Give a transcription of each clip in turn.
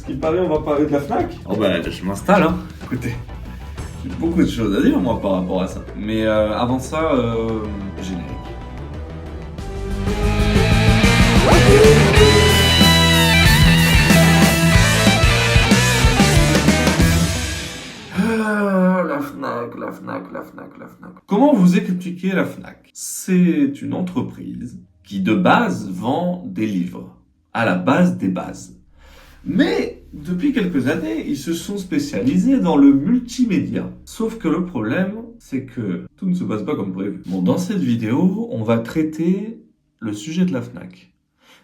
ce qui paraît, on va parler de la Fnac. Oh bah je m'installe, hein. Écoutez, j'ai beaucoup de choses à dire moi par rapport à ça. Mais avant ça, générique. La Fnac. Comment vous expliquer la Fnac? C'est une entreprise qui de base vend des livres, à la base des bases. Mais depuis quelques années, ils se sont spécialisés dans le multimédia. Sauf que le problème, c'est que tout ne se passe pas comme prévu. Bon, dans cette vidéo, on va traiter le sujet de la Fnac.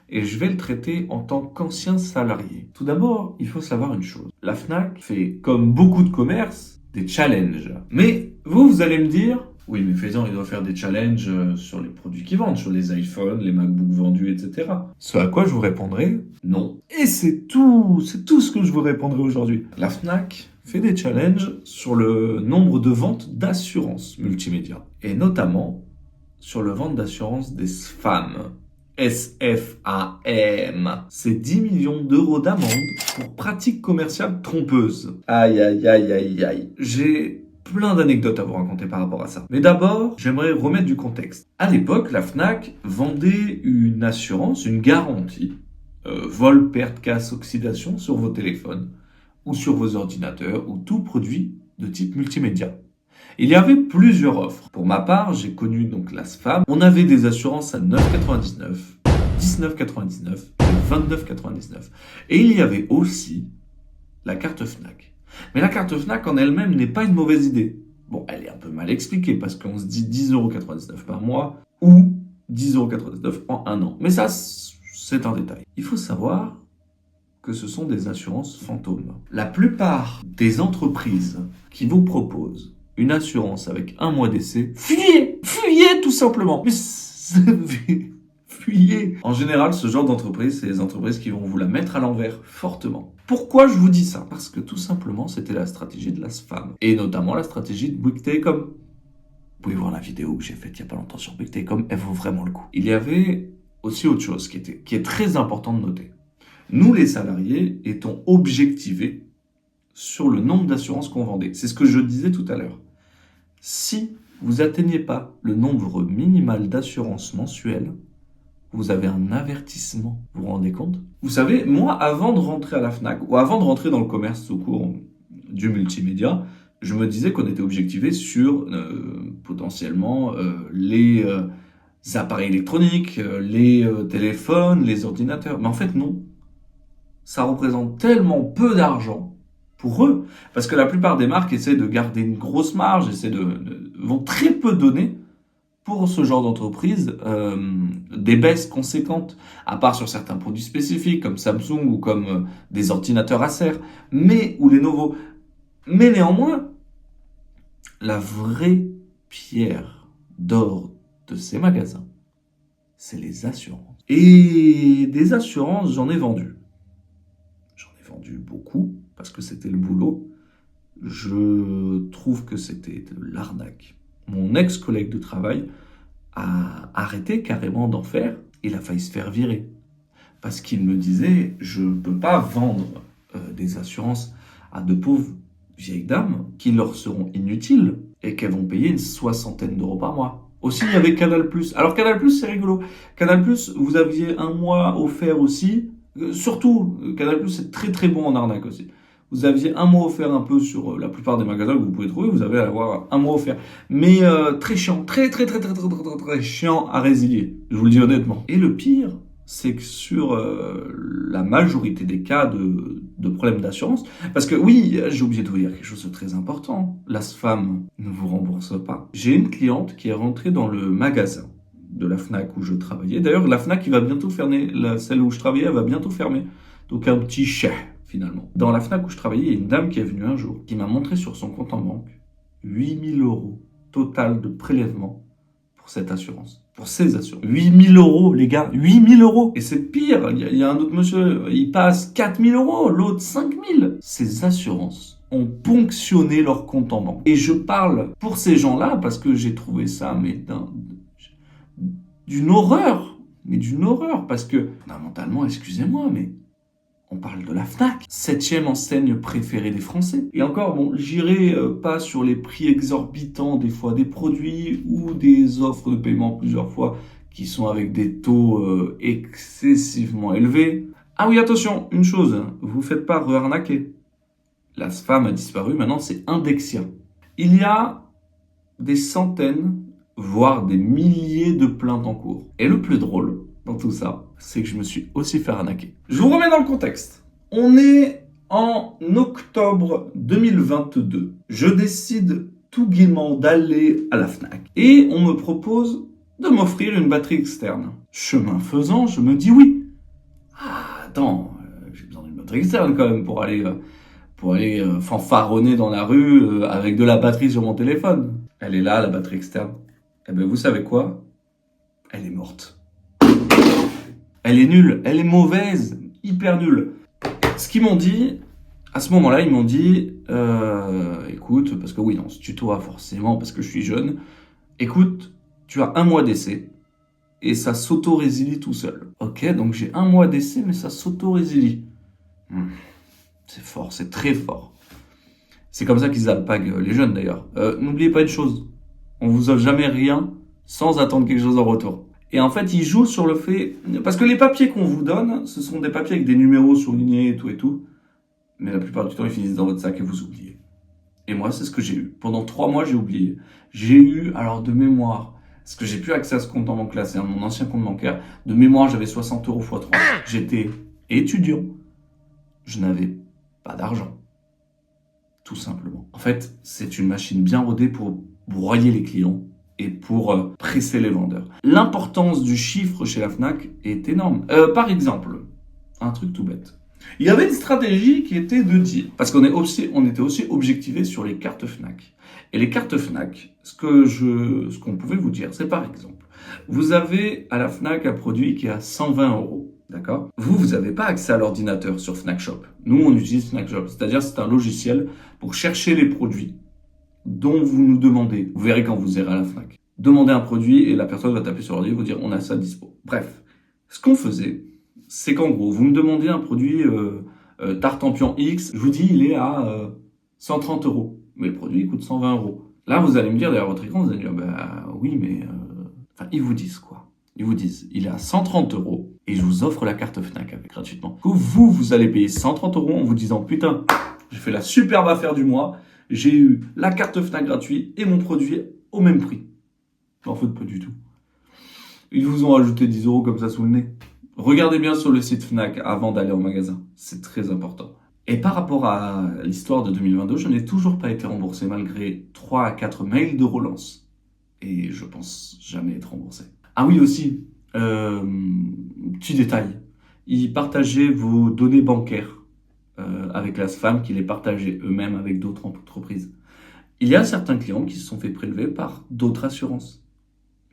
Et je vais le traiter en tant qu'ancien salarié. Tout d'abord, il faut savoir une chose. La Fnac fait, comme beaucoup de commerces, des challenges. Mais vous allez me dire, oui, mais Faisan, il doit faire des challenges sur les produits qu'ils vendent, sur les iPhones, les MacBooks vendus, etc. Ce à quoi je vous répondrai, non. Et c'est tout ce que je vous répondrai aujourd'hui. La Fnac fait des challenges sur le nombre de ventes d'assurance multimédia. Et notamment sur le vente d'assurance des SFAM. SFAM. C'est 10 millions d'euros d'amende pour pratiques commerciales trompeuses. Aïe, aïe, aïe, aïe, aïe. J'ai plein d'anecdotes à vous raconter par rapport à ça. Mais d'abord, j'aimerais remettre du contexte. À l'époque, la Fnac vendait une assurance, une garantie, vol, perte, casse, oxydation sur vos téléphones ou sur vos ordinateurs ou tout produit de type multimédia. Il y avait plusieurs offres. Pour ma part, j'ai connu donc la SFAM. On avait des assurances à 9,99, 19,99 et 29,99. Et il y avait aussi la carte Fnac. Mais la carte Fnac en elle-même n'est pas une mauvaise idée. Bon, elle est un peu mal expliquée parce qu'on se dit 10,99€ par mois ou 10,99€ en un an. Mais ça, c'est un détail. Il faut savoir que ce sont des assurances fantômes. La plupart des entreprises qui vous proposent une assurance avec un mois d'essai, fuyez tout simplement. Mais fuyez. En général, ce genre d'entreprise, c'est les entreprises qui vont vous la mettre à l'envers fortement. Pourquoi je vous dis ça? Parce que tout simplement, c'était la stratégie de la SFAM. Et notamment la stratégie de Bouygues Telecom. Vous pouvez voir la vidéo que j'ai faite il n'y a pas longtemps sur Bouygues Telecom, elle vaut vraiment le coup. Il y avait aussi autre chose qui est très important de noter. Nous, les salariés, étions objectivés sur le nombre d'assurances qu'on vendait. C'est ce que je disais tout à l'heure. Si vous n'atteignez pas le nombre minimal d'assurances mensuelles, vous avez un avertissement. Vous vous rendez compte? Vous savez, moi, avant de rentrer à la Fnac, ou avant de rentrer dans le commerce tout court du multimédia, je me disais qu'on était objectivé sur potentiellement les appareils électroniques, les téléphones, les ordinateurs. Mais en fait, non. Ça représente tellement peu d'argent pour eux, parce que la plupart des marques essaient de garder une grosse marge, vont très peu donner pour ce genre d'entreprise des baisses conséquentes, à part sur certains produits spécifiques comme Samsung ou comme des ordinateurs Acer, ou Lenovo. Mais néanmoins, la vraie pierre d'or de ces magasins, c'est les assurances. Et des assurances, j'en ai vendu. J'en ai vendu beaucoup, parce que c'était le boulot. Je trouve que c'était de l'arnaque. Mon ex-collègue de travail a arrêté carrément d'en faire. Il a failli se faire virer. Parce qu'il me disait, je ne peux pas vendre des assurances à de pauvres vieilles dames qui leur seront inutiles et qu'elles vont payer une 60aine d'euros par mois. Aussi, il y avait Canal+. Alors Canal+, c'est rigolo. Canal+, vous aviez un mois offert aussi. Surtout, Canal+, c'est très très bon en arnaque aussi. Vous aviez un mois offert un peu sur la plupart des magasins que vous pouvez trouver, vous allez avoir un mois offert. Mais très chiant, très chiant à résilier, je vous le dis honnêtement. Et le pire, c'est que sur la majorité des cas de problèmes d'assurance, parce que oui, j'ai oublié de vous dire quelque chose de très important, la SFAM ne vous rembourse pas. J'ai une cliente qui est rentrée dans le magasin de la Fnac où je travaillais. D'ailleurs, la Fnac, il va bientôt fermer, celle où je travaillais, elle va bientôt fermer. Donc un petit chèque. Finalement. Dans la Fnac où je travaillais, il y a une dame qui est venue un jour, qui m'a montré sur son compte en banque 8 000 € total de prélèvement pour cette assurance. Pour ces assurances. 8 000 €, les gars, 8 000 €. Et c'est pire, il y a un autre monsieur, il passe 4 000 €, l'autre 5 000. Ces assurances ont ponctionné leur compte en banque. Et je parle pour ces gens-là parce que j'ai trouvé ça, mais d'une horreur. Mais d'une horreur, parce que, fondamentalement, excusez-moi, mais On parle de la Fnac, 7e enseigne préférée des Français. Et encore, bon, j'irai pas sur les prix exorbitants des fois des produits ou des offres de paiement plusieurs fois qui sont avec des taux excessivement élevés. Ah oui, attention, une chose, vous faites pas re-arnaquer. La femme a disparu, maintenant c'est Indexia. Il y a des centaines, voire des milliers de plaintes en cours. Et le plus drôle dans tout ça, c'est que je me suis aussi fait arnaquer. Je vous remets dans le contexte. On est en octobre 2022. Je décide tout gaiement d'aller à la Fnac. Et on me propose de m'offrir une batterie externe. Chemin faisant, je me dis oui. Ah, attends, j'ai besoin d'une batterie externe quand même pour aller fanfaronner dans la rue avec de la batterie sur mon téléphone. Elle est là, la batterie externe. Eh ben, vous savez quoi? Elle est morte. Elle est nulle, elle est mauvaise, hyper nulle. Ce qu'ils m'ont dit, à ce moment-là, ils m'ont dit, écoute, parce que oui, on se tutoie forcément parce que je suis jeune, écoute, tu as 1 mois d'essai et ça s'auto-résilie tout seul. Ok, donc j'ai 1 mois d'essai, mais ça s'auto-résilie. C'est fort, c'est très fort. C'est comme ça qu'ils alpaguent les jeunes d'ailleurs. N'oubliez pas une chose, on vous offre jamais rien sans attendre quelque chose en retour. Et en fait, ils jouent sur le fait... Parce que les papiers qu'on vous donne, ce sont des papiers avec des numéros soulignés et tout. Mais la plupart du temps, ils finissent dans votre sac et vous oubliez. Et moi, c'est ce que j'ai eu. Pendant 3 mois, j'ai oublié. J'ai eu, alors de mémoire, parce que j'ai plus accès à ce compte en banque là, c'est mon ancien compte bancaire. De mémoire, j'avais 60 € x 3. J'étais étudiant. Je n'avais pas d'argent. Tout simplement. En fait, c'est une machine bien rodée pour broyer les clients et pour presser les vendeurs. L'importance du chiffre chez la Fnac est énorme. Par exemple, un truc tout bête. Il y avait une stratégie qui était de dire, parce qu'on était aussi objectivé sur les cartes Fnac. Et les cartes Fnac, ce qu'on pouvait vous dire, c'est par exemple, vous avez à la Fnac un produit qui est à 120 €. D'accord? Vous n'avez pas accès à l'ordinateur sur Fnac Shop. Nous, on utilise Fnac Shop. C'est-à-dire, c'est un logiciel pour chercher les produits dont vous nous demandez. Vous verrez quand vous irez à la Fnac. Demandez un produit et la personne va taper sur l'ordi et vous dire on a ça dispo. Bref, ce qu'on faisait, c'est qu'en gros, vous me demandez un produit Tartampion X, je vous dis il est à 130 €. Mais le produit il coûte 120 €. Là, vous allez me dire derrière votre écran, vous allez dire bah oui, mais ils vous disent quoi? Ils vous disent il est à 130 € et je vous offre la carte Fnac avec gratuitement. Que vous allez payer 130 € en vous disant putain, j'ai fait la superbe affaire du mois. J'ai eu la carte Fnac gratuite et mon produit au même prix. En fait, pas du tout. Ils vous ont ajouté 10 € comme ça sous le nez. Regardez bien sur le site Fnac avant d'aller au magasin. C'est très important. Et par rapport à l'histoire de 2022, je n'ai toujours pas été remboursé malgré 3 à 4 mails de relance. Et je pense jamais être remboursé. Ah oui aussi, petit détail. Ils partageaient vos données bancaires avec la SFAM qui les partageaient eux-mêmes avec d'autres entreprises. Il y a certains clients qui se sont fait prélever par d'autres assurances.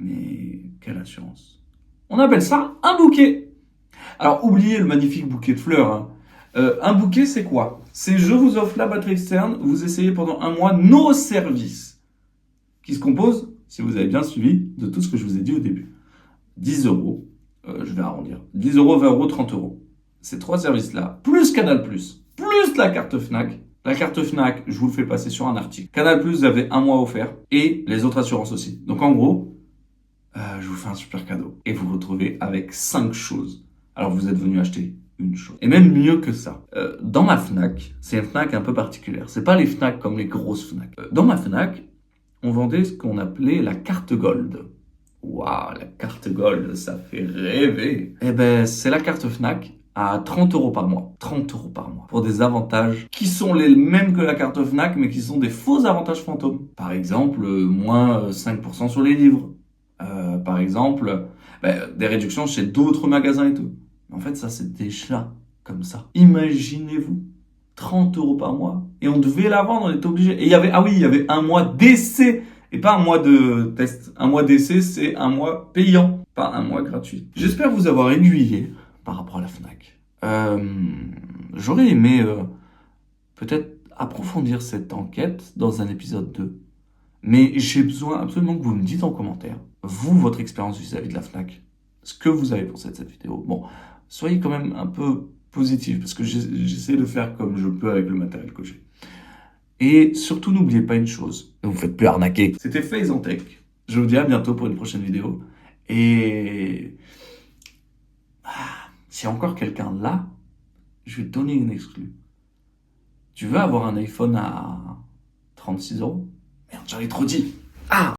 Mais quelle assurance? On appelle ça un bouquet. Alors oubliez le magnifique bouquet de fleurs. Hein. Un bouquet c'est quoi? C'est je vous offre la batterie externe, vous essayez pendant 1 mois nos services. Qui se composent, si vous avez bien suivi, de tout ce que je vous ai dit au début. 10 €, je vais arrondir. 10 €, 20 €, 30 €. Ces 3 services-là, plus Canal+, plus la carte Fnac. La carte Fnac, je vous le fais passer sur un article. Canal+, vous avez 1 mois offert. Et les autres assurances aussi. Donc en gros, je vous fais un super cadeau. Et vous vous retrouvez avec 5 choses. Alors vous êtes venu acheter une chose. Et même mieux que ça. Dans ma Fnac, c'est une Fnac un peu particulière. C'est pas les Fnac comme les grosses Fnac. Dans ma Fnac, on vendait ce qu'on appelait la carte Gold. Waouh, la carte Gold, ça fait rêver. Eh ben, c'est la carte Fnac à 30 € par mois. 30 € par mois. Pour des avantages qui sont les mêmes que la carte Fnac, mais qui sont des faux avantages fantômes. Par exemple, moins 5% sur les livres. Par exemple, des réductions chez d'autres magasins et tout. En fait, ça, c'est déjà comme ça. Imaginez-vous. 30 € par mois. Et on devait la vendre, on était obligé. Et il y avait 1 mois d'essai. Et pas 1 mois de test. 1 mois d'essai, c'est 1 mois payant. Pas 1 mois gratuit. J'espère vous avoir aiguillé par rapport à la Fnac. J'aurais aimé peut-être approfondir cette enquête dans un épisode 2. Mais j'ai besoin absolument que vous me dites en commentaire, vous, votre expérience vis-à-vis de la Fnac, ce que vous avez pensé de cette vidéo. Bon, soyez quand même un peu positive, parce que j'essaie de faire comme je peux avec le matériel que j'ai. Et surtout, n'oubliez pas une chose, ne vous faites plus arnaquer. C'était FaZe en Tech. Je vous dis à bientôt pour une prochaine vidéo. Et s'il y a encore quelqu'un là, je vais te donner une exclue. Tu veux avoir un iPhone à 36 euros? Merde, j'avais trop dit. Ah!